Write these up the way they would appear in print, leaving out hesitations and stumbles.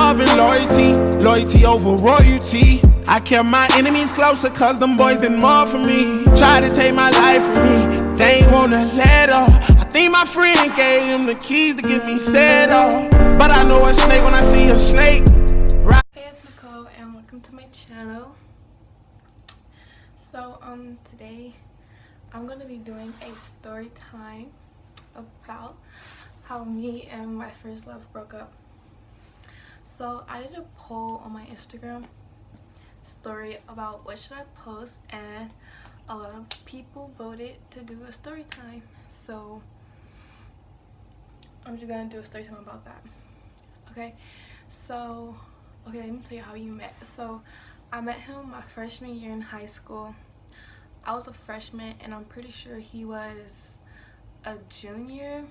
love and loyalty, loyalty over royalty. I kept my enemies closer cause them boys did more for me. Tried to take my life from me, they ain't wanna let up. I think my friend gave him the keys to get me set up. But I know a snake when I see a snake. Hey, it's Nicole and welcome to my channel. So today I'm gonna be doing a story time about how me and my first love broke up. So I did a poll on my Instagram story about what should I post, and a lot of people voted to do a story time. So I'm just gonna do a story time about that. Okay, let me tell you how we met. So I met him my freshman year in high school. I was a freshman and I'm pretty sure he was a junior.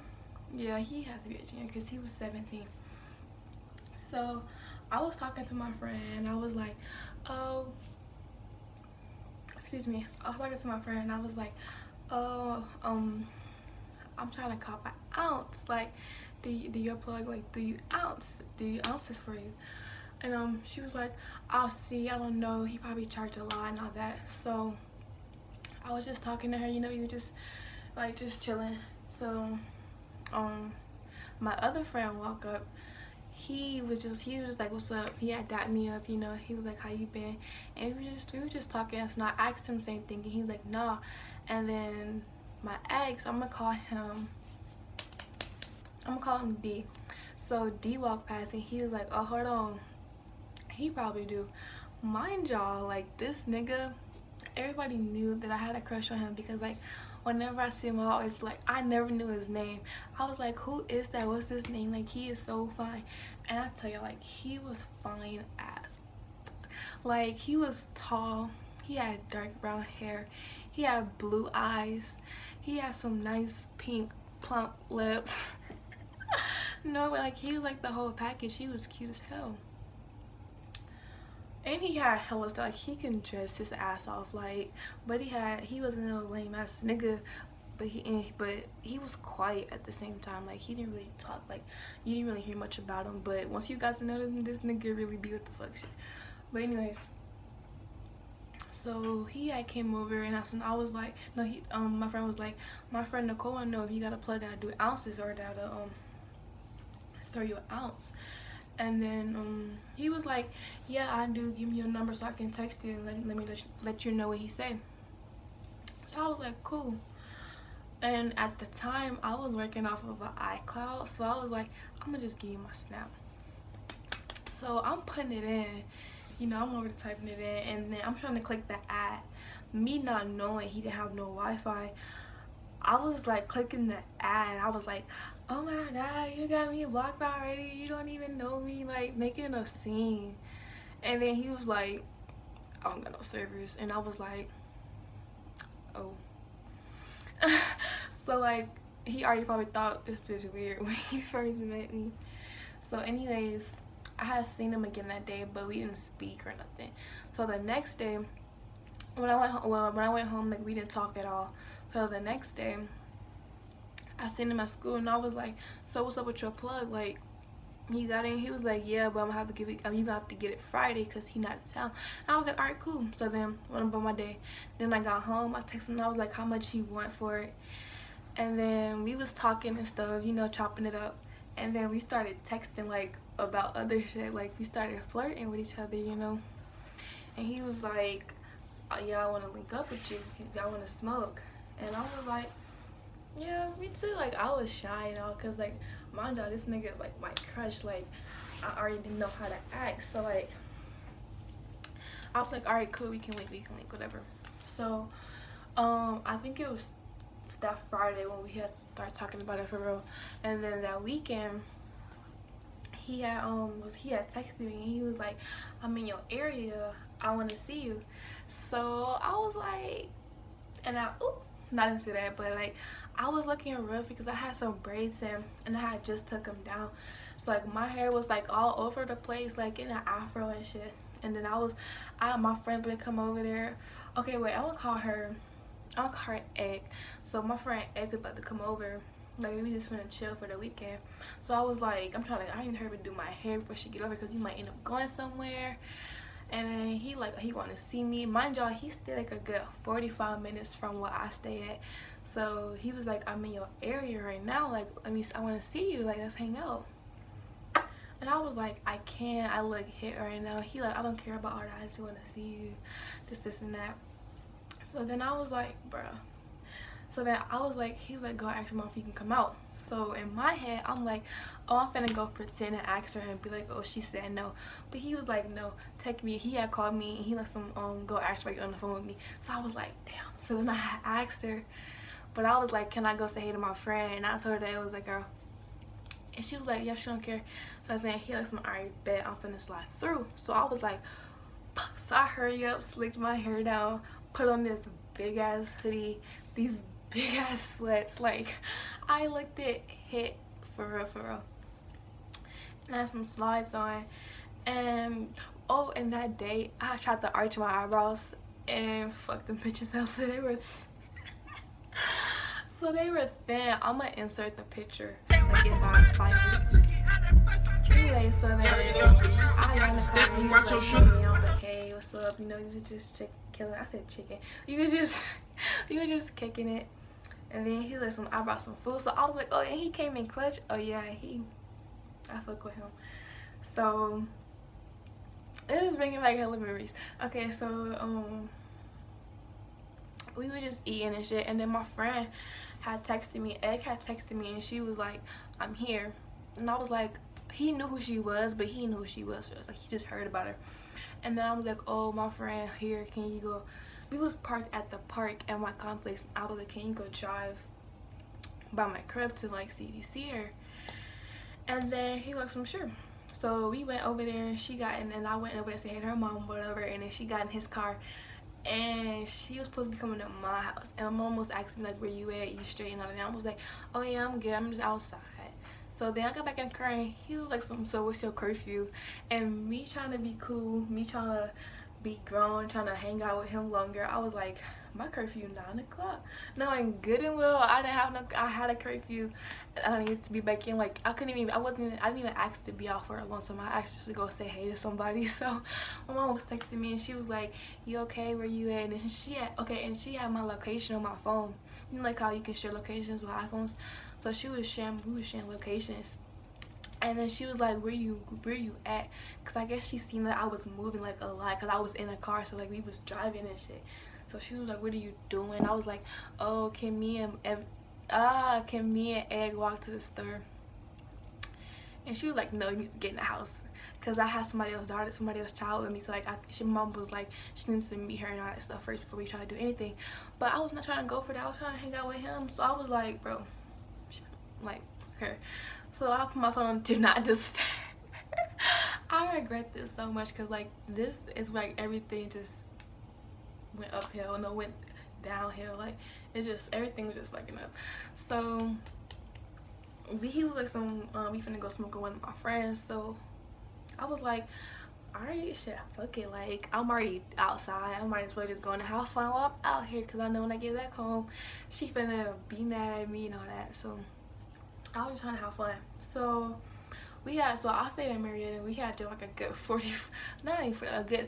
Yeah, he had to be a junior because he was 17. So I was talking to my friend and I was like, I was talking to my friend and I was like, I'm trying to cop an ounce. Like, do your plug, like, do you ounces for you? And she was like, I'll see, I don't know, he probably charged a lot and all that. So I was just talking to her, you know, you were just chilling. So my other friend walked up. He was just like, what's up? He had dapped me up, you know. He was like, how you been? And we were just talking. So I asked him the same thing and he was like, nah. And then my ex, I'm gonna call him D. So D walked past and he was like, oh, hold on, he probably do. Mind y'all, like, this nigga, everybody knew that I had a crush on him because, like, whenever I see him, I always be like, I never knew his name. I was like, who is that? What's his name? Like, he is so fine. And I tell you, like, he was fine as, like, he was tall, he had dark brown hair, he had blue eyes, he had some nice pink plump lips. No, but, like, he was like the whole package. He was cute as hell. And he had hella stuff. Like, he can dress his ass off, like, but he wasn't no lame ass nigga, but he was quiet at the same time. Like, he didn't really talk, like, you didn't really hear much about him. But once you got to know him, this nigga really be with the fuck shit. But anyways, so he had came over and I was like, no, my friend was like, my friend Nicole wanna know if you got a plug that'll do ounces or that'll throw you an ounce. And then he was like, yeah, I do, give me your number so I can text you and let you know what he said. So I was like, cool. And at the time I was working off of an iCloud, so I was like, I'm gonna just give you my snap. So I'm putting it in, you know, I'm over to typing it in, and then I'm trying to click the ad. Me not knowing he didn't have no Wi-Fi, I was like clicking the ad. I was like, oh my god, you got me blocked already, you don't even know me, like, making a scene. And then he was like, I don't got no servers. And I was like, oh. So, like, he already probably thought this bitch weird when he first met me. So anyways, I had seen him again that day, but we didn't speak or nothing. So the next day, when I went home, like, we didn't talk at all. So the next day I seen him at school and I was like, so what's up with your plug? Like, you got it? He was like, yeah, but I'm gonna have to give it, you gonna have to get it Friday because he not in town. And I was like, all right, cool. So then went about my day. Then I got home, I texted him and I was like, how much he want for it? And then we was talking and stuff, you know, chopping it up. And then we started texting, like, about other shit. Like, we started flirting with each other, you know. And he was like, oh, yeah, I want to link up with you if I want to smoke. And I was like, yeah, me too. Like, I was shy and all, because, like, mind you, this nigga is, like, my crush. Like, I already didn't know how to act. So, like, I was like, all right, cool, we can link, whatever. So, I think it was that Friday when we had to start talking about it for real. And then that weekend, he had texted me and he was like, I'm in your area, I want to see you. So I was like, and I didn't say that, but, like, I was looking rough because I had some braids in and I had just took them down. So, like, my hair was, like, all over the place, like, in an afro and shit. And then I had my friend to come over there. Okay, wait, I'm gonna call her Egg. So my friend Egg is about to come over Like we just finna chill for the weekend. So I was like, I'm trying to, I didn't hurry to do my hair before she get over because you might end up going somewhere. And then he wanted to see me. Mind y'all, he stayed like a good 45 minutes from where I stay at. So he was like, I'm in your area right now. Like, I want to see you. Like, let's hang out. And I was like, I can't. I look hit right now. He like, I don't care about all that. I just want to see you. This, and that. So then I was like, bruh. So then I was like, he was like, go ask your mom if you can come out. So in my head, I'm like, oh, I'm finna go pretend and ask her and be like, oh, she said no. But he was like, no, take me. He had called me and he let some go ask her on the phone with me. So I was like, damn. So then I had asked her, but I was like, can I go say hey to my friend? And I told her that it was a girl. And she was like, yeah, she don't care. So I was saying, he like some, alright, bet I'm finna slide through. So I was like, fuck. So I hurry up, slicked my hair down, put on this big ass hoodie, these big ass sweats. Like, I looked it hit for real. And I had some slides on. And oh, and that day I tried to arch my eyebrows and fuck them bitches up. So they were thin. I'm gonna insert the picture like if I find it. Anyway, so then I got in the car and he was like, I was like, hey, what's up? You know, you was just killing. I said chicken. You was just kicking it. And then he was like, I brought some food. So I was like, oh, and he came in clutch. Oh yeah, I fuck with him. So it was bringing back hella memories. Okay, so we were just eating and shit, and then my friend had texted me, and she was like, I'm here. And I was like, he knew who she was, but he knew who she was. So it was like he just heard about her. And then I was like, oh, my friend here, can you go? We was parked at the park at my complex. I was like, can you go drive by my crib to like see if you see her? And then he was like, sure. So we went over there, and she got in, and I went over there to say hey to her mom, whatever. And then she got in his car, and she was supposed to be coming to my house. And my mom was asking me like, where you at? You straight? And all that. And I was like, oh yeah, I'm good. I'm just outside. So then I got back in the car, and he was like, so what's your curfew? And me trying to be cool, me trying to be grown, trying to hang out with him longer, I was like, my curfew 9 o'clock. Knowing good and well I had a curfew. I needed to be back in. Like I didn't even ask to be out for a long time. I asked just to go say hey to somebody. So my mom was texting me, and she was like, you okay, where you at? And she had my location on my phone. You know, like how you can share locations with iPhones. So we was sharing locations. And then she was like, where you at? Because I guess she seen that I was moving like a lot, because I was in a car, so like we was driving and shit. So she was like, what are you doing? I was like, oh, can me and Egg walk to the store? And she was like, no, you need to get in the house, because I had somebody else's child with me. So like my mom was like, she needs to meet her and all that stuff first before we try to do anything. But I was not trying to go for that. I was trying to hang out with him. So I was like, bro, like, fuck her. So I put my phone on do not disturb. I regret this so much, because like this is like everything just went uphill, no, went downhill. Like it just, everything was just fucking up. So he was like, we finna go smoke with one of my friends. So I was like, alright, shit, fuck it. Like I'm already outside, I might as well just go in the house while I'm out here, because I know when I get back home she finna be mad at me and all that. So I was just trying to have fun. So I stayed in Marietta. We had to like a good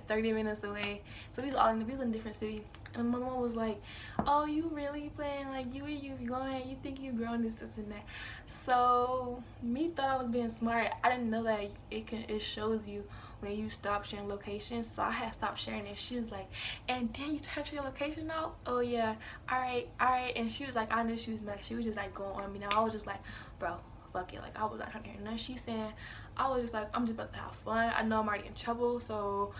30 minutes away. So we was in a different city. And my mom was like, oh, you really playing? Like you going? You think you grown this and that? So me thought I was being smart. I didn't know that it shows you when you stop sharing locations. So I had stopped sharing it. She was like, and then you turned your location out? Oh yeah, all right. And she was like, I knew she was mad. She was just like going on me. Now I was just like, bro, fuck it. Like I was not trying to hear nothing she's saying. I was just like, I'm just about to have fun. I know I'm already in trouble, so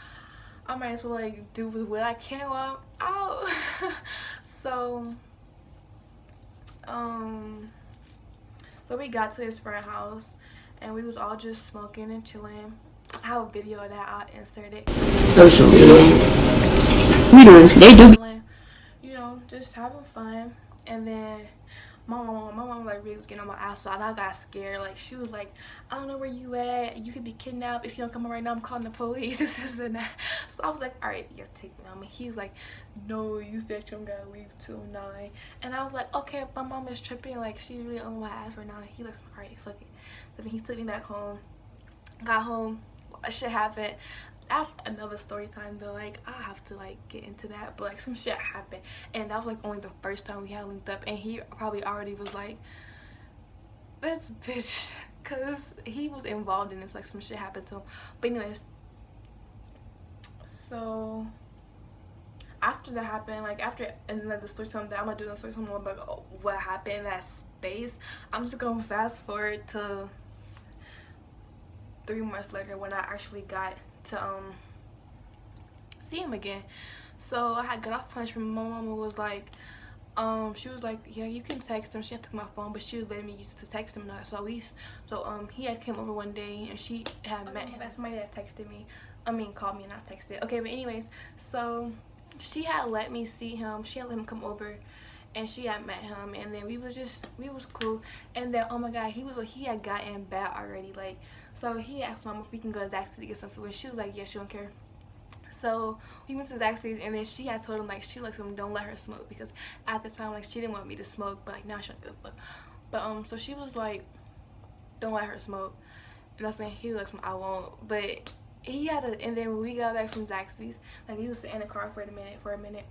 I might as well like do what I can while I'm out. So we got to his friend's house, and we was all just smoking and chilling. I have a video of that. I'll insert it. You know, just having fun. And then my mom like really was getting on my ass, so I got scared. Like she was like, I don't know where you at, you could be kidnapped if you don't come right now, I'm calling the police. This and that. So I was like, all right, yeah, take me home. And he was like, no, you said you don't gotta leave till 9. And I was like, okay, my mom is tripping, like she really on my ass right now. He like, all right, fuck it. So then he took me back home. Got home, shit happened. That's another story time though. Like I have to like get into that, but like some shit happened, and that was like only the first time we had linked up, and he probably already was like, this bitch, because he was involved in this, like some shit happened to him. But anyways, so after that happened, like after, and then the story time that I'm gonna do the story time more about what happened in that space, I'm just gonna fast forward to 3 months later when I actually got to see him again. So I had got off punishment. My mama was like, she was like, yeah, you can text him. She had to take my phone, but she was letting me use it to text him. So he had came over one day, and she had met him. Somebody that texted me, called me and I texted. Okay, but anyways, so she had let me see him. She had let him come over, and she had met him, and then we was cool. And then, oh my god, he had gotten bad already. Like, so he asked mom if we can go to Zaxby's to get some food, and she was like, yeah, she don't care. So we went to Zaxby's, and then she had told him like she likes him, don't let her smoke, because at the time like she didn't want me to smoke, but like now she don't give a fuck. But so she was like, don't let her smoke, and I was saying he was like, I won't. But he had a, and then when we got back from Zaxby's, like he was sitting in the car for a minute.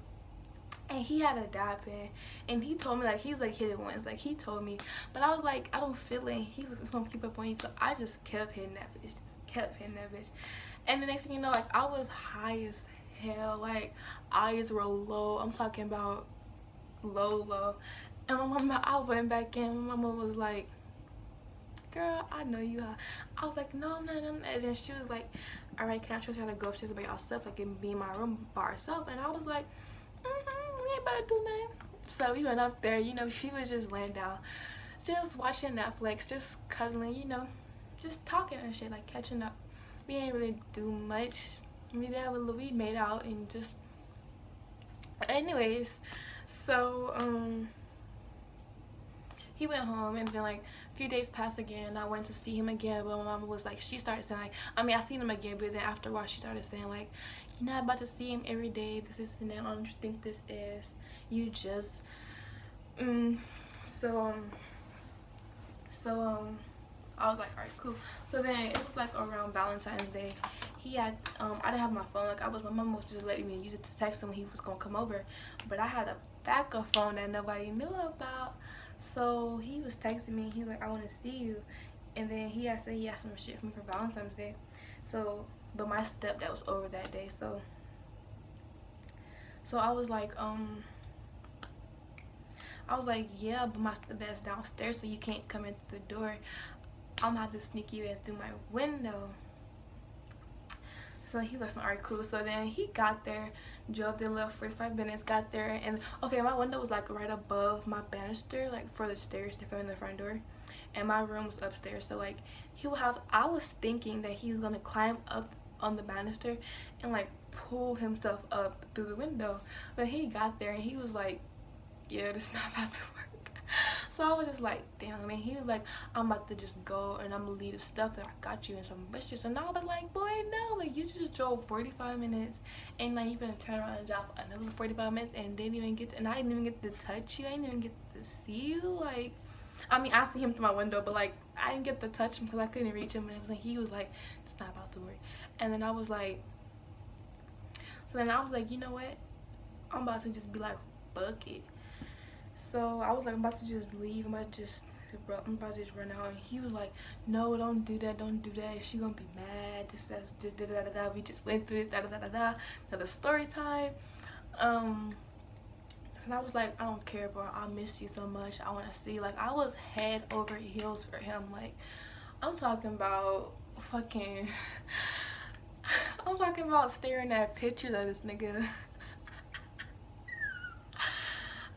And he had a dab pen, and he told me like he was like hit it once, like he told me, but I was like, I don't feel it. He was gonna keep up on you, so I just kept hitting that bitch, And the next thing you know, like I was high as hell, like eyes were low. I'm talking about low. And my mama, I went back in. My mama was like, girl, I know you high. I was like, no, I'm not. And then she was like, all right, can I trust you to go upstairs by yourself, like and be in my room by herself? And I was like, we ain't about to do nothing. So we went up there, you know, she was just laying down, just watching Netflix, just cuddling, you know, just talking and shit, like catching up. We ain't really do much. We made out and just, anyways. So he went home, and then like a few days passed again. I went to see him again, but my mama was like, she started saying like, I seen him again, but then after a while she started saying like, you're not about to see him every day, this is and that, I don't think this is, you just so I was like, all right, cool. So then it was like around Valentine's Day. He had I didn't have my phone, like my mom was just letting me use it to text him when he was gonna come over, but I had a backup phone that nobody knew about. So he was texting me, he's like, I want to see you. And then he had said he had some shit for me for Valentine's Day. So, but my stepdad was over that day. So I was like, yeah, but my stepdad's downstairs, so you can't come in through the door. I'm gonna have to sneak you in through my window. So he was like, alright, cool. So then he got there, drove there a little 45 minutes, got there, and okay, my window was like right above my banister, like for the stairs to come in the front door, and my room was upstairs. So like I was thinking that he was gonna climb up on the banister and like pull himself up through the window, but he got there and he was like, yeah, this is not about to work. So I was just like, damn. And he was like, I'm about to just go and I'm gonna leave the stuff that I got you and some bitches. And I was like, boy, no, like you just drove 45 minutes and like you gonna turn around and drive another 45 minutes and didn't even get to, and I didn't even get to touch you, I didn't even get to see you. Like, I see him through my window, but like I didn't get to touch him because I couldn't reach him. And he was like, it's not about to work. And then I was like, you know what, I'm about to just be like, fuck it. So I was like, I'm about to just leave, I'm about to just run out. And he was like, no, don't do that, she gonna be mad, this da da da da. We just went through this da da da da da. Another story time. So I was like, I don't care, bro, I miss you so much, I want to see. Like I was head over heels for him. Like I'm talking about fucking I'm talking about staring at pictures of this nigga.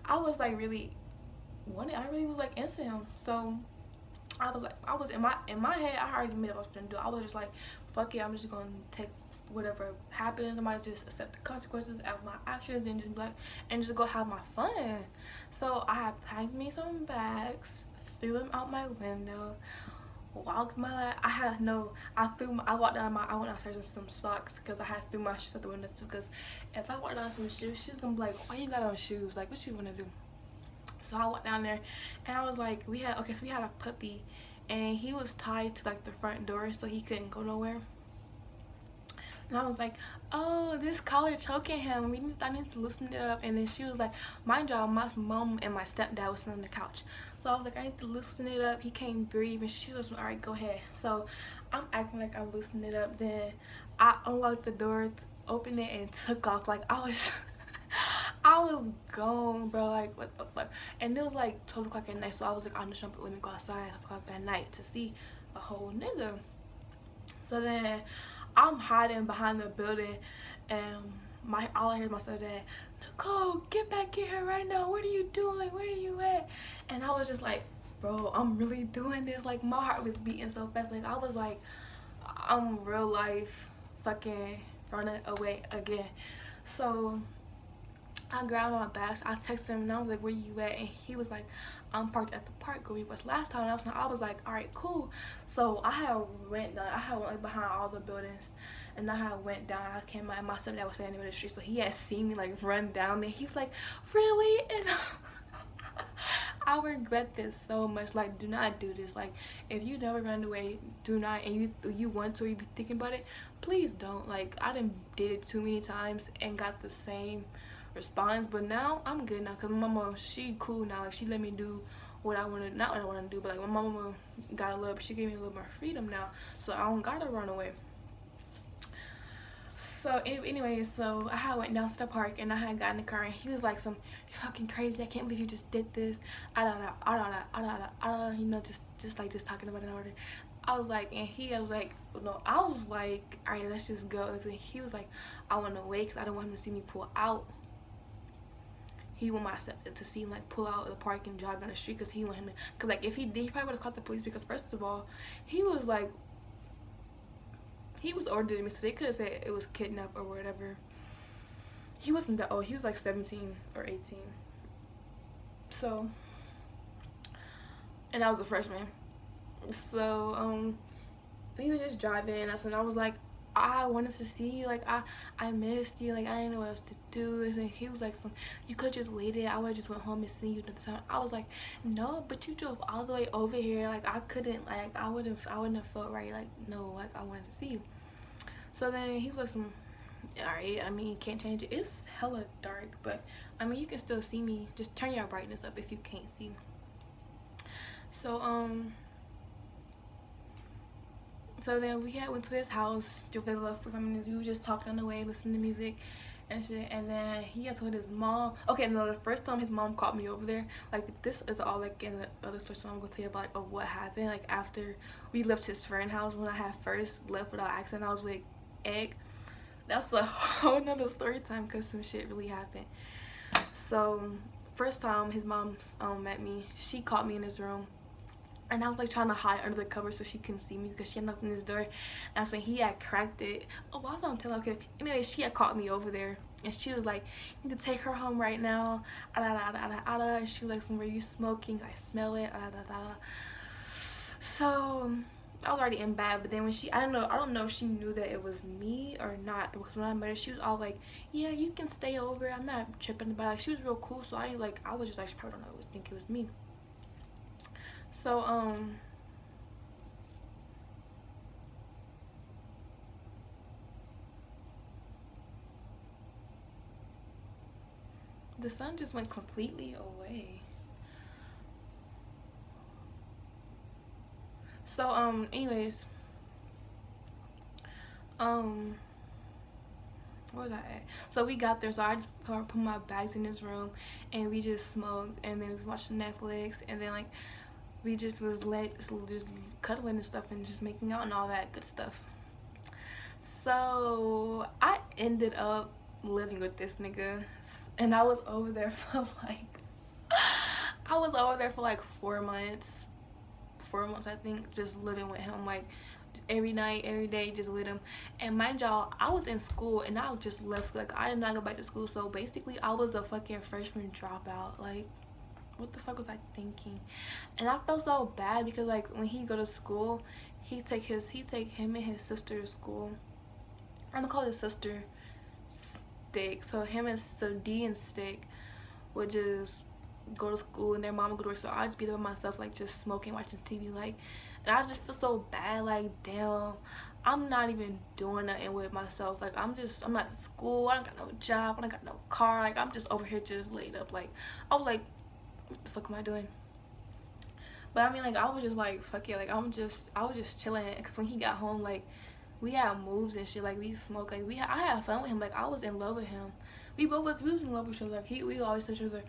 I was like really was like into him. So I was in my head, I already made up what I was gonna do. I was just like, fuck it, I'm just gonna take whatever happens, I might just accept the consequences of my actions and just like and just go have my fun. So I had packed me some bags, threw them out my window, walked my I walked down I went downstairs in some socks because I had threw my shoes out the window too, because if I walked down some shoes, she's gonna be like, why you got on shoes, like what you want to do? So I went down there and I was like, we had a puppy and he was tied to like the front door so he couldn't go nowhere. And I was like, oh, this collar choking him. I need to loosen it up. And then she was like, mind y'all, my mom and my stepdad was sitting on the couch. So I was like, I need to loosen it up. He can't breathe. And she was like, all right, go ahead. So I'm acting like I'm loosening it up. Then I unlocked the door, opened it, and took off. Like I was, I was gone, bro. Like what the fuck? And it was like 12 o'clock at night. So I was like, I'm just trying to let me go outside at 12 o'clock at night to see a whole nigga. So then I'm hiding behind the building and all I hear is my stepdad, Nicole, get back in here right now. What are you doing? Where are you at? And I was just like, bro, I'm really doing this. Like my heart was beating so fast. Like I was like, I'm real life fucking running away again. So I grabbed my bags. I texted him and I was like, where you at? And he was like, I'm parked at the park where we was last time. And I was like, all right, cool. So I had went like behind all the buildings and I had went down. I came out and my stepdad was standing in the street, so he had seen me like run down there. He was like, really? And I regret this so much. Like, do not do this. Like, if you never run away, do not, and you want to, or you be thinking about it, please don't. Like, I done did it too many times and got the same response, but now I'm good now because my mama, she cool now. Like she let me do what I want to, not what I want to do, but like my mama got a little, she gave me a little more freedom now, so I don't gotta run away. So anyway, so I had went down to the park and I had got in the car and he was like, you're fucking crazy, I can't believe you just did this, you know, just talking about it in order. I was like, and I was like, no, I was like, all right, let's just go. And he was like, I want to wait because I don't want him to see me pull out. He want to see him like pull out of the park and drive down the street, because he want him to, because like if he did, he probably would have called the police, because first of all, he was older than me, so they could have said it was kidnapped or whatever. He wasn't that old. He was like 17 or 18. So, and I was a freshman. So he was just driving and I was like, I wanted to see you, like I missed you, like I didn't know what else to do. And he was like, you could just waited, I would just went home and seen you another time. I was like, no, but you drove all the way over here, like I couldn't, like I wouldn't have felt right, like no, like I wanted to see you. So then he was like, all right, I mean, can't change it, it's hella dark, but I mean you can still see me, just turn your brightness up if you can't see. So then we went to his house, drove for 5 minutes. We were just talking on the way, listening to music and shit. And then he had told his mom. Okay, no, the first time his mom called me over there, like this is all like in the other story, so I'm gonna tell you about like of what happened. Like after we left his friend's house, when I had first left without accident, I was with Egg. That's a whole nother story time because some shit really happened. So first time his mom met me, she caught me in his room. And I was like trying to hide under the cover so she couldn't see me because she had knocked on his door. And so he had cracked it. Oh, why was I telling? Okay. Anyway, she had caught me over there. And she was like, you need to take her home right now. And she was like, were you smoking? I smell it. So I was already in bed. But then when I don't know if she knew that it was me or not. Because when I met her, she was all like, yeah, you can stay over. I'm not tripping about it. Like, she was real cool. So I was just like, she probably don't know, think it was me. So the sun just went completely away. So anyways, where was I at? So we got there, so I just put my bags in his room and we just smoked, and then we watched Netflix, and then like we just was just cuddling and stuff and just making out and all that good stuff. So I ended up living with this nigga, and I was over there for like 4 months I think, just living with him. Like every night, every day, just with him. And mind y'all, I was in school and I just left school. Like, I did not go back to school. So basically, I was a fucking freshman dropout. Like, what the fuck was I thinking? And I felt so bad because, like, when he go to school, he take him and his sister to school. I'm gonna call his sister Stick. So D and Stick would just go to school and their mom would go to work. So I'd just be there by myself, like, just smoking, watching TV, like. And I just feel so bad, like, damn, I'm not even doing nothing with myself. Like, I'm not in school, I don't got no job, I don't got no car, like, I'm just over here just laid up. Like, I was like, what the fuck am I doing? But I mean, like, I was just like, fuck it, like, I was just chilling. Because when he got home, like, we had moves and shit, like, we smoked, like, I had fun with him, like, I was in love with him. We was in love with each other. Like, we always said to each other,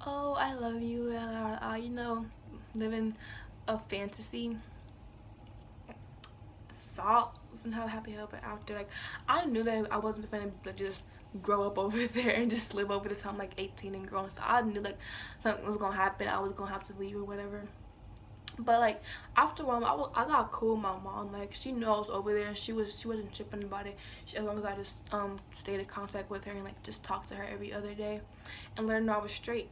oh, I love you, you know, living a fantasy thought and how happy I but after, like, I knew that I wasn't gonna just grow up over there and just live over the time like 18 and grown. So I knew like something was gonna happen, I was gonna have to leave or whatever. But like after a while, I got cool with my mom. Like, she knew I was over there and she wasn't tripping about it. As long as I just stayed in contact with her and like just talked to her every other day and let her know I was straight.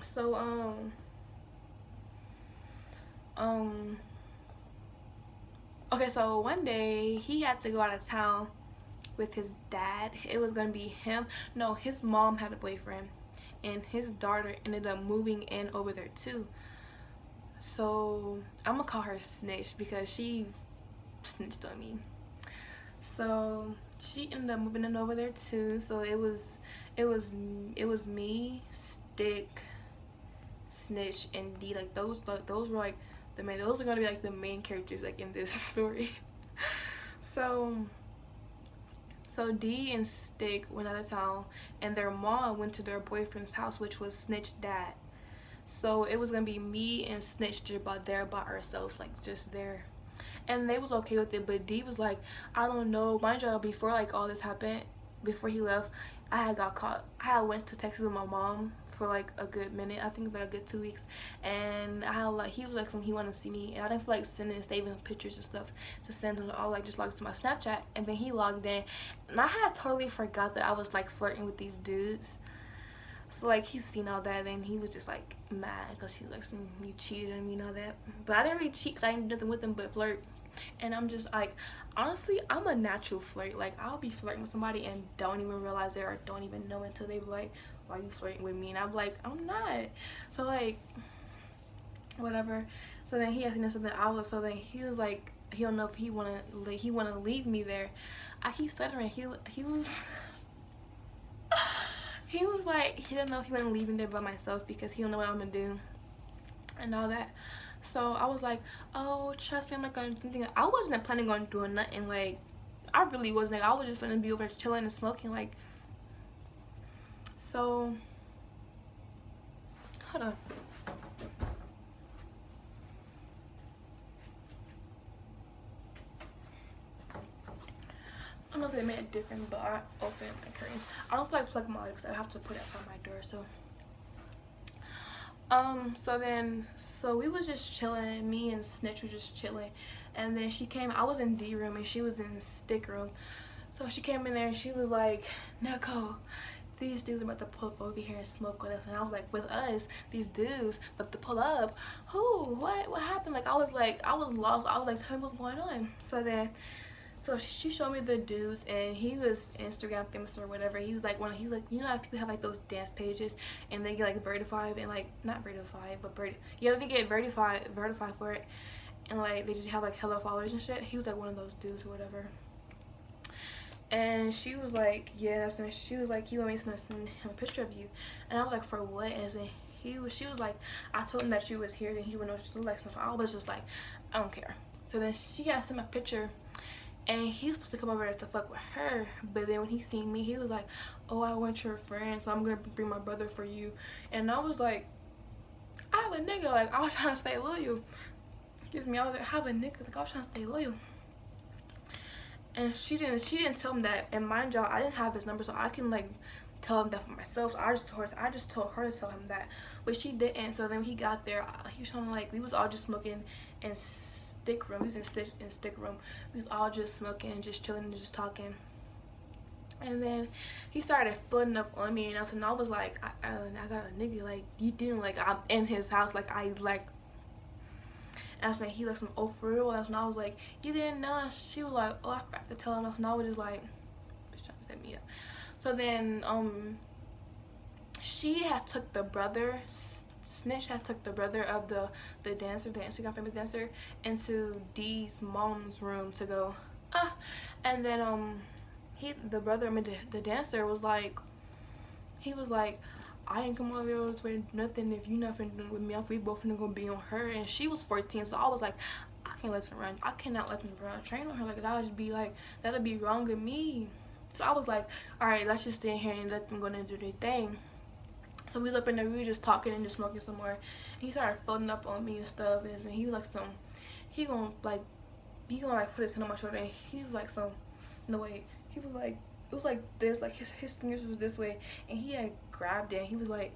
So okay, so one day he had to go out of town with his dad. It was gonna be him. No, his mom had a boyfriend and his daughter ended up moving in over there too. So I'm gonna call her Snitch because she snitched on me. So she ended up moving in over there too. So it was me, Stick, Snitch, and D. Like those were like those are gonna be like the main characters like in this story. So D and Stick went out of town and their mom went to their boyfriend's house, which was Snitch dad. So it was gonna be me and Snitch there by ourselves, like just there. And they was okay with it, but D was like, I don't know. Mind you, before like all this happened, before he left, I had got caught. I had went to Texas with my mom for like a good minute, I think like a good 2 weeks, and I had like, he was like he wanted to see me and I didn't feel like sending and saving pictures and stuff to send him. I like just logged to my Snapchat and then he logged in and I had totally forgot that I was like flirting with these dudes. So like he seen all that and he was just like mad because he was like, you cheated on me and all that. But I didn't really cheat because I didn't do nothing with them but flirt. And I'm just like, honestly, I'm a natural flirt. Like, I'll be flirting with somebody and don't even realize it or don't even know until they be like, why are you flirting with me? And I'm like, I'm not. So like, whatever. So then he asked me something. So then he was like, he don't know if he wanna leave me there. I keep stuttering. He was he was like, he didn't know if he wanna leave me there by myself because he don't know what I'm gonna do and all that. So I was like, oh, trust me, I'm not gonna do anything. I wasn't planning on doing nothing. Like, I really wasn't. Like, I was just gonna be over chilling and smoking. Like, so hold on. I don't know if they made a difference, but I opened my curtains. I don't feel like plugging my light because I have to put it outside my door. So we was just chilling. Me and Snitch was just chilling, and then she came. I was in D room and she was in Stick room. So she came in there and she was like, Nicole, these dudes are about to pull up over here and smoke with us. And I was like, with us, these dudes about to pull up? Who? What happened? Like, I was lost. I was like, tell me what's going on. So she showed me the dudes, and he was Instagram famous or whatever. He was like you know how people have like those dance pages and they get like verified and like not verified but they get verified for it, and like they just have like hella followers and shit. He was like one of those dudes or whatever. And she was like, yes, and she was like, he want me to send him a picture of you, and I was like, for what? And then she was like, I told him that you was here, then he would know what you look like. So I was just like, I don't care. So then she asked him a picture. And he was supposed to come over there to fuck with her, but then when he seen me, he was like, oh, I want your friend, so I'm gonna bring my brother for you. And I was like, I have a nigga. Like, I was trying to stay loyal. Excuse me, I was like, I have a nigga. Like, I was trying to stay loyal. And she didn't tell him that. And mind y'all, I didn't have his number, so I can like tell him that for myself. So I just told her to tell him that, but she didn't. So then when he got there, he was trying to like, we was all just smoking and stick room. We was in stick room. We was all just smoking, just chilling, and just talking. And then he started flooding up on me, and I was like, I got a nigga, like, you didn't, like, I'm in his house, like, I, like, and that's when he like some, oh, for real? That's when I was like, you didn't know? She was like, oh, I forgot to tell him. And I was just like, bitch trying to set me up. So then, she had took the brother, Snitch had took the brother of the dancer, the Instagram famous dancer, into D's mom's room to go, and then, the brother, I mean, the dancer was like, he was like, I ain't come on there this way, nothing. If you not finna do it with me, we both finna gonna be on her. And she was 14, so I was like, I can't let them run. I cannot let them run train on her. Like, that would just be like, that'd be wrong of me. So I was like, all right, let's just stay in here and let them go and do their thing. So we was up in there, we were just talking and just smoking some more. And he started floating up on me and stuff. And he was like he gonna put his hand on my shoulder. And he was like no way. He was like, it was like this, like his fingers was this way, and he had grabbed it, and he was like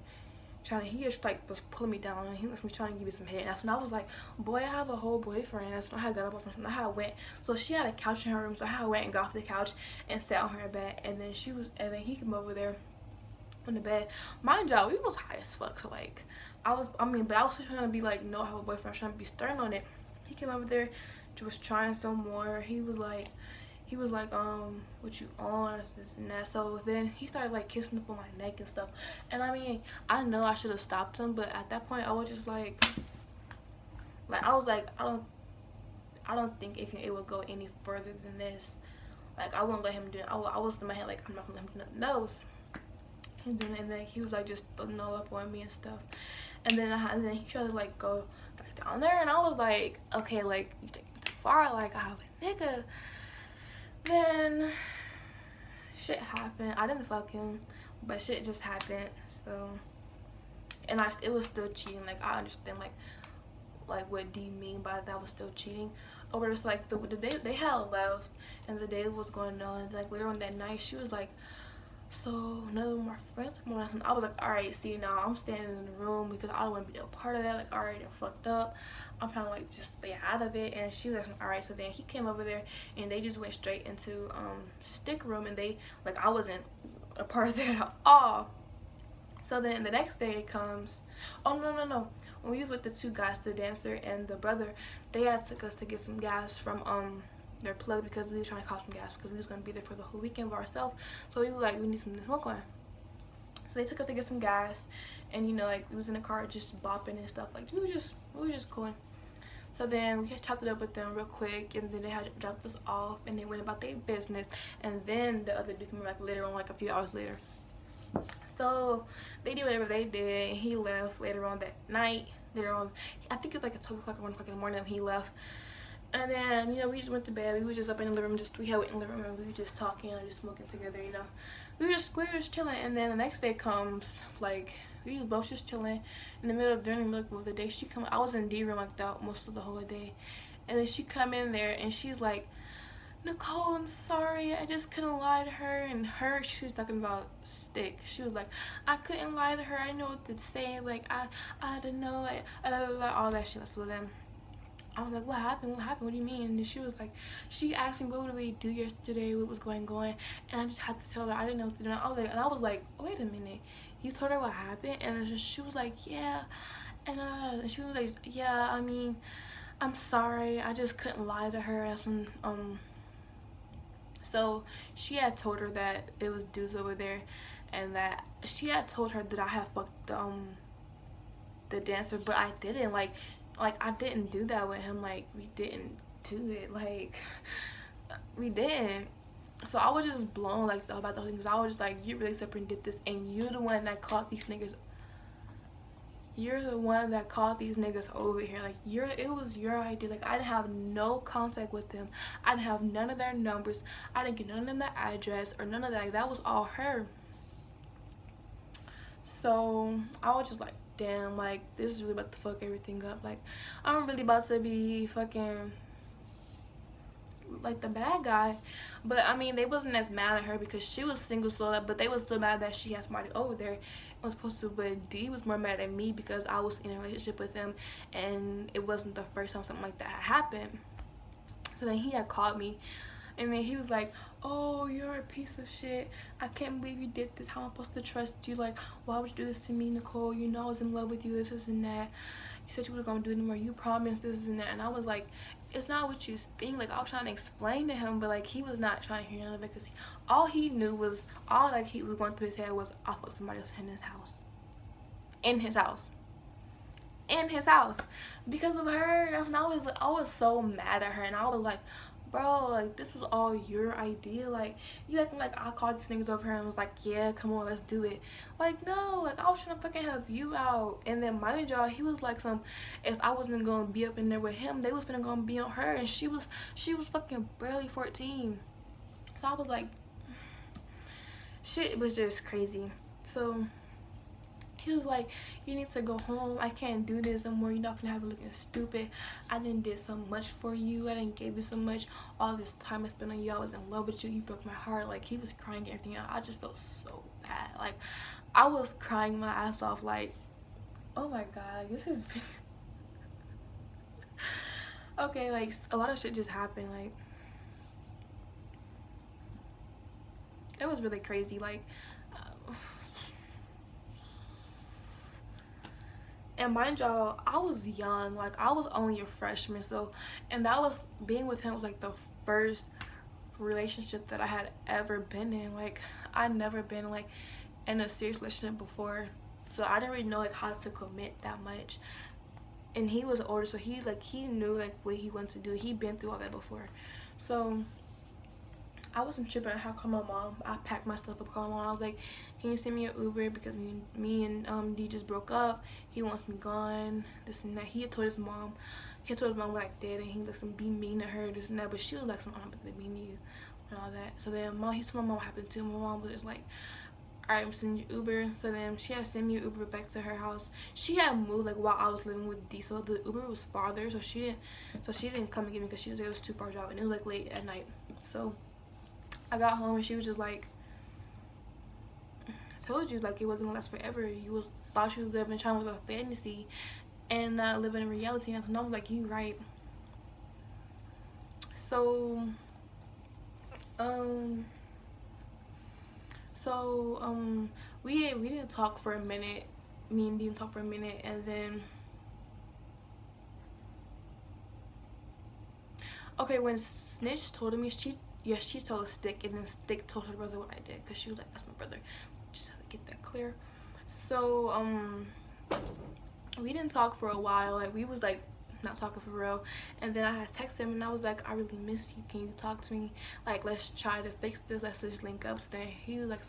he just like was pulling me down, and he was trying to give me some head. And that's when I was like, boy, I have a whole boyfriend. That's when I got up and I went. So she had a couch in her room, so I went and got off the couch and sat on her bed, and then he came over there on the bed. Mind y'all, we was high as fuck, so like but I was trying to be like, no, I have a boyfriend. I was trying to be stern on it. He came over there, was trying some more. He was like, what you on, this and that. So then he started like kissing up on my neck and stuff. And I mean, I know I should have stopped him, but at that point I was just like I was like, I don't think it would go any further than this. Like, I wouldn't let him do it. I was in my head like, I'm not gonna let him do nothing else. He's doing it, and then he was like just putting all up on me and stuff. And then he tried to like go back down there, and I was like, okay, like, you taking it too far. Like, I have a nigga. Then shit happened. I didn't fuck him, but shit just happened. So, and it was still cheating. Like, I understand like what D mean by that was still cheating. Or it was like the day they had left, and the day was going on. Like later on that night, she was like, so none of my friends come on. And I was like, all right, see, now I'm standing in the room because I don't want to be no part of that. Like, all right, I'm fucked up. I'm trying to like just stay out of it. And she was like, all right. So then he came over there, and they just went straight into stick room, and they like, I wasn't a part of that at all. So then the next day it comes. Oh no. When we was with the two guys, the dancer and the brother, they had took us to get some gas from their plug, because we were trying to cop some gas because we was gonna be there for the whole weekend by ourselves. So we were like, we need something to smoke on. So they took us to get some gas, and you know, like, we was in the car just bopping and stuff. Like, we were just cool. So then we chopped it up with them real quick, and then they had dropped us off, and they went about their business. And then the other dude came like later on, like a few hours later. So they did whatever they did, and he left later on that night. Later on, I think it was like at 12 o'clock or 1 o'clock in the morning, he left. And then, you know, we just went to bed. We were just up in the living room, we had in the living room, and we were just talking and just smoking together, you know. We were just chilling. And then the next day comes, like, we was both just chilling in the middle of during the middle of the day. I was in D room like that most of the whole day, and then she come in there and she's like, Nicole, I'm sorry, I just couldn't lie to her. And she was talking about Stick. She was like, I couldn't lie to her, I didn't know what to say, like, I didn't know, like, all that shit. So then I was like, what happened, what do you mean? And she was like, she asked me, what did we do yesterday, what was going on, and I just had to tell her. I didn't know what to do. And I was like, wait a minute, you told her what happened? And she was like, yeah. And she was like, yeah, I mean, I'm sorry, I just couldn't lie to her. So she had told her that it was dudes over there, and that she had told her that I had fucked the dancer, but I didn't. Like I didn't do that with him. Like, we didn't do it. Like, we didn't. So I was just blown like about those things. I was just like, you really separate and did this, and you're the one that caught these niggas. You're the one that called these niggas over here. Like, it was your idea. Like, I didn't have no contact with them. I didn't have none of their numbers. I didn't get none of them their address or none of that. Like, that was all her. So I was just like, damn, like, this is really about to fuck everything up. Like, I'm really about to be fucking, like the bad guy. But I mean, they wasn't as mad at her because she was single, so but they was still mad that she had somebody over there. It was supposed to, but D was more mad at me because I was in a relationship with him, and it wasn't the first time something like that had happened. So then he had called me, and then he was like, oh, you're a piece of shit. I can't believe you did this. How am I supposed to trust you? Like, why would you do this to me, Nicole? You know I was in love with you, this and that. You said you weren't gonna do it anymore. You promised this and that. And I was like, it's not what you think. Like, I was trying to explain to him, but like he was not trying to hear none of it, because all he knew was, all like he was going through his head was, I fucked somebody else in his house. In his house. In his house. Because of her. That's when I was so mad at her, and I was like, bro, like, this was all your idea. Like, you acting like I called these niggas over here and was like, yeah, come on, let's do it. Like, no, like, I was trying to fucking help you out. And then mind y'all, he was like, if I wasn't gonna be up in there with him, they was finna gonna be on her, and she was fucking barely 14. So I was like, shit was just crazy. So he was like, you need to go home. I can't do this no more. You're not gonna have me looking stupid. I didn't did so much for you. I didn't give you so much. All this time I spent on you. I was in love with you. You broke my heart. Like, he was crying and everything out. I just felt so bad. Like, I was crying my ass off. Like, oh my god, like, this is okay. Like, a lot of shit just happened. Like, it was really crazy. Like, and mind y'all, I was young. Like, I was only a freshman. So, and that was, being with him was like the first relationship that I had ever been in. Like, I'd never been like in a serious relationship before, so I didn't really know like how to commit that much. And he was older, so he knew like what he wanted to do. He'd been through all that before. So I wasn't tripping. I called my mom. I packed my stuff up, called my mom. I was like, can you send me an Uber, because me and D just broke up. He wants me gone, this and that. He had told his mom what I did, and he like be mean to her, this and that. But she was like, I'm not gonna be mean to you and all that. So then he told my mom what happened too. My mom was just like, alright, I'm sending you Uber. So then she had sent me an Uber back to her house. She had moved like while I was living with D, so the Uber was farther, so she didn't come and get me, because she was like, it was too far drive, and it was like late at night. So I got home, and she was just like, I told you, like, it wasn't gonna last forever. You thought you was living, trying to live a fantasy and not living in reality. And I was like, you right. So we didn't talk for a minute. Me and D didn't talk for a minute, and then okay, when Snitch told me, she told Stick, and then Stick told her brother what I did, because she was like, that's my brother. Just have to get that clear. So we didn't talk for a while. Like, we was like not talking for real. And then I had texted him, and I was like, I really miss you. Can you talk to me? Like, let's try to fix this. Let's just link up. So then he was like,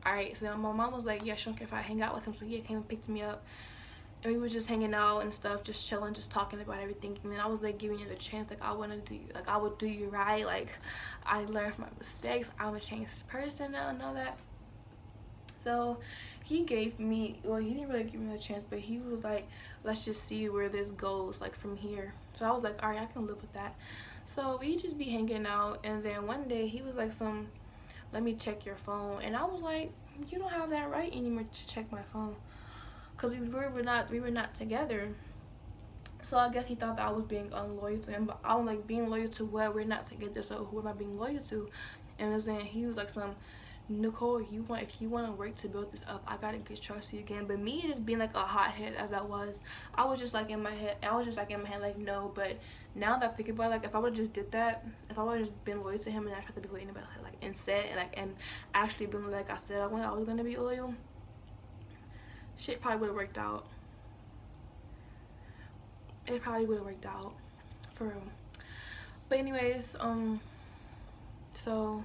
alright. So then my mom was like, yeah, she don't care if I hang out with him. So he came and picked me up, and we were just hanging out and stuff, just chilling, just talking about everything. And then I was like giving you the chance, like, I want to do you, like, I would do you right. Like, I learned from my mistakes. I'm a changed person now and all that. So he gave me, well, he didn't really give me a chance, but he was like, let's just see where this goes, like, from here. So I was like, all right, I can live with that. So we just be hanging out, and then one day he was like, let me check your phone. And I was like, you don't have that right anymore to check my phone, because we were not together. So I guess he thought that I was being unloyal to him, but I was like, being loyal to what? We're not together, so who am I being loyal to? And then he was like, Nicole, if you want to work to build this up, I gotta get trust you again. But me just being like a hothead as I was just like in my head, like, no. But now that I think about it, like, if I would have just did that, if I would have just been loyal to him and I tried to be loyal about it, like, and said, and actually been like I said I was gonna be loyal, shit probably would have worked out. It probably would have worked out for real. But anyways, so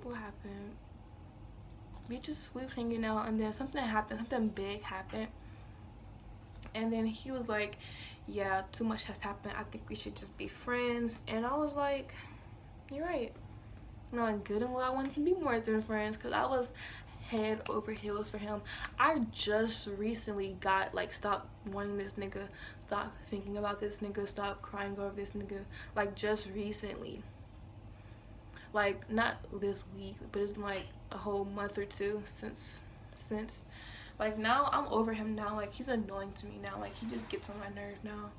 what happened? We were hanging out, and then something big happened, and then he was like, yeah, too much has happened, I think we should just be friends. And I was like, you're right. Knowing good and well I wanted to be more than friends, because I was head over heels for him. I just recently got like, stop wanting this nigga, stop thinking about this nigga, stop crying over this nigga, like just recently. Like not this week, but it's been like a whole month or two since like now I'm over him now. Like he's annoying to me now. Like he just gets on my nerves now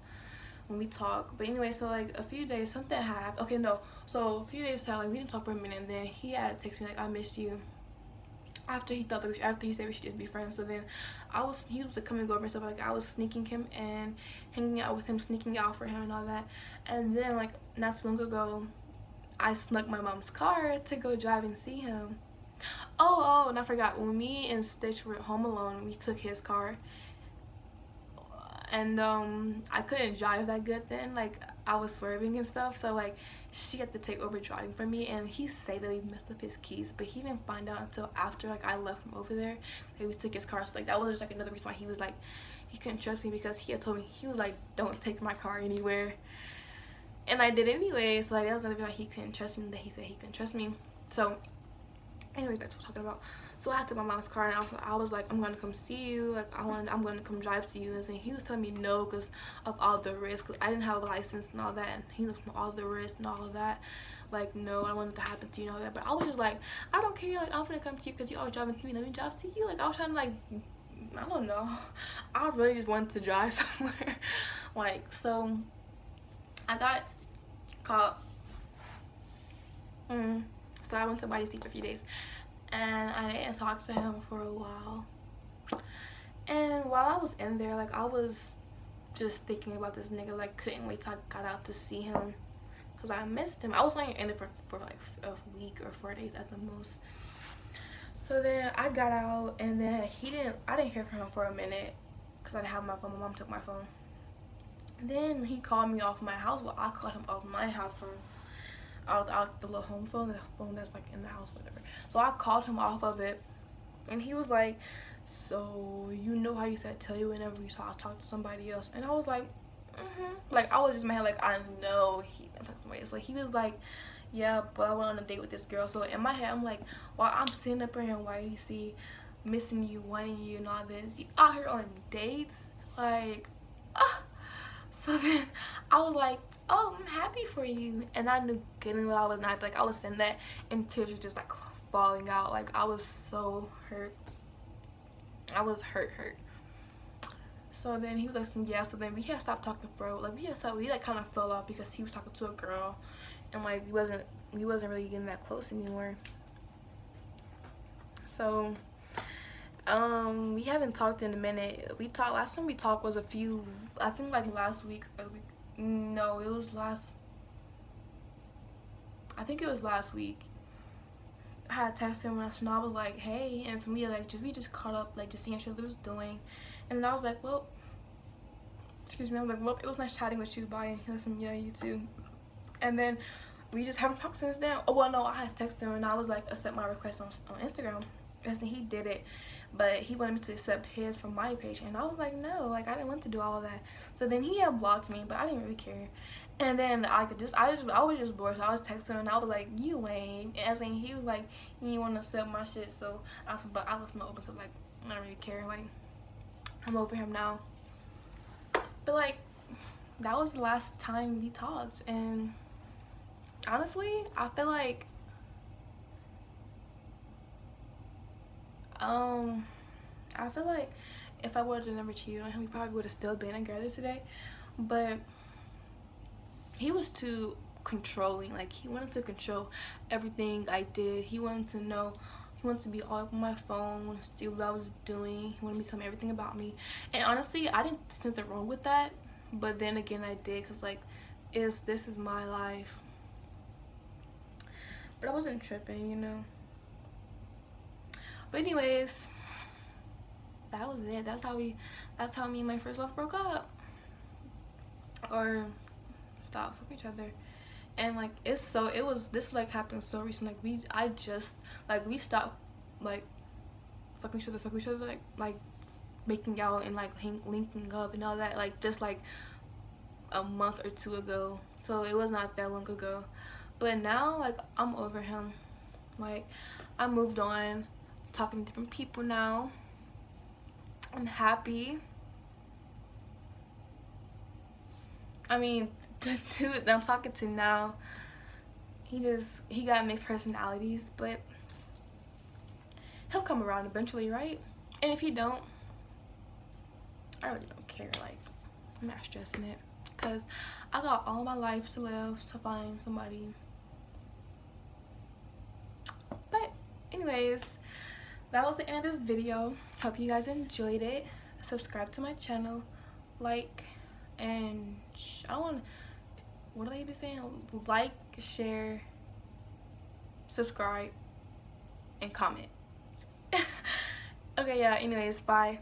when we talk. But anyway, so like a few days something happened. Okay, no, so a few days time, like we didn't talk for a minute, and then he had texted me like, I missed you, after he thought that after he said we should just be friends. So then he was like coming over and stuff, like I was sneaking him and hanging out with him, sneaking out for him and all that. And then like not too long ago, I snuck my mom's car to go drive and see him. Oh, and I forgot, when me and Stitch were home alone, we took his car, and I couldn't drive that good then, like I was swerving and stuff, so like she had to take over driving for me. And he said that we messed up his keys, but he didn't find out until after like I left from over there, like we took his car. So like that was just like another reason why he was like, he couldn't trust me, because he had told me, he was like, don't take my car anywhere, and I did anyway. So like that was another reason why he couldn't trust me, that he said he couldn't trust me. So anyway, that's what I'm talking about. So I took my mom's car, and I was like, I'm gonna come see you, like I'm gonna come drive to you. And he was telling me no because of all the risks, because I didn't have a license and all that, and he was from all the risks and all of that. Like no, I don't want it to happen to you and all that. But I was just like, I don't care, like I'm gonna come to you because you always driving to me, let me drive to you. Like I was trying to, like, I don't know, I really just wanted to drive somewhere. Like, so I got caught. So I went to Body Sleep for a few days, and I didn't talk to him for a while. And while I was in there, like I was just thinking about this nigga, like couldn't wait till I got out to see him, because I missed him. I was only in it for like a week or 4 days at the most. So then I got out, and then I didn't hear from him for a minute because I didn't have my phone. My mom took my phone. Then he called me off my house. Well, I called him off my house phone, out the little home phone, the phone that's like in the house, whatever. So I called him off of it, and he was like, so you know how you said tell you whenever you saw talk to somebody else? And I was like, like I was just in my head like, I know he didn't talk to somebody else. Like he was like, yeah, but I went on a date with this girl. So in my head I'm like, while I'm sitting up here in YDC missing you, wanting you and all this, you out here on dates, like so then I was like, oh, I'm happy for you. And I knew good and well I was not. Like I was saying that, and tears were just like falling out. Like I was so hurt. I was hurt. So then he was like, yeah. So then we had stopped talking for like we like kind of fell off because he was talking to a girl, and like we wasn't really getting that close anymore. So we haven't talked in a minute. Last time we talked was I think like last week, or no, it was I think it was last week. I had texted him, and I was like, hey, and so we just caught up, like just seeing what each other was doing. And then I was like, well, excuse me, I was like, well, it was nice chatting with you, bye. He was like, yeah, you too. And then we just haven't talked since then. Oh well, no, I had texted him, and I was like, accept my request on Instagram, and so he did it, but he wanted me to accept his from my page, and I was like, no, like I didn't want to do all of that. So then he had blocked me, but I didn't really care. And then I was just bored, so I was texting him, and I was like, you lame. And he was like, you didn't want to accept my shit. So I was not open, because like I don't really care. Like I'm over him now. But like that was the last time we talked, and honestly I feel like if I would have never cheated on him, we probably would have still been together today. But he was too controlling. Like he wanted to control everything I did. He wanted to know, he wanted to be all up on my phone, see what I was doing. He wanted me to tell me everything about me. And honestly, I didn't think nothing wrong with that, but then again I did, because like this is my life. But I wasn't tripping, you know. But anyways, that was it. That's how me and my first love broke up, or stopped fucking each other. And like this like happened so recent. Like we stopped like fucking each other, like making out and like linking up and all that, like just like a month or two ago. So it was not that long ago. But now like I'm over him. Like I moved on talking to different people now. I'm happy. I mean, the dude that I'm talking to now, he got mixed personalities, but he'll come around eventually, right? And if he don't, I really don't care. Like, I'm not stressing it, because I got all my life to live to find somebody. But anyways, that was the end of this video. Hope you guys enjoyed it. Subscribe to my channel, like, and I don't want, what do they be saying? Like, share, subscribe, and comment. Okay, yeah, anyways, bye.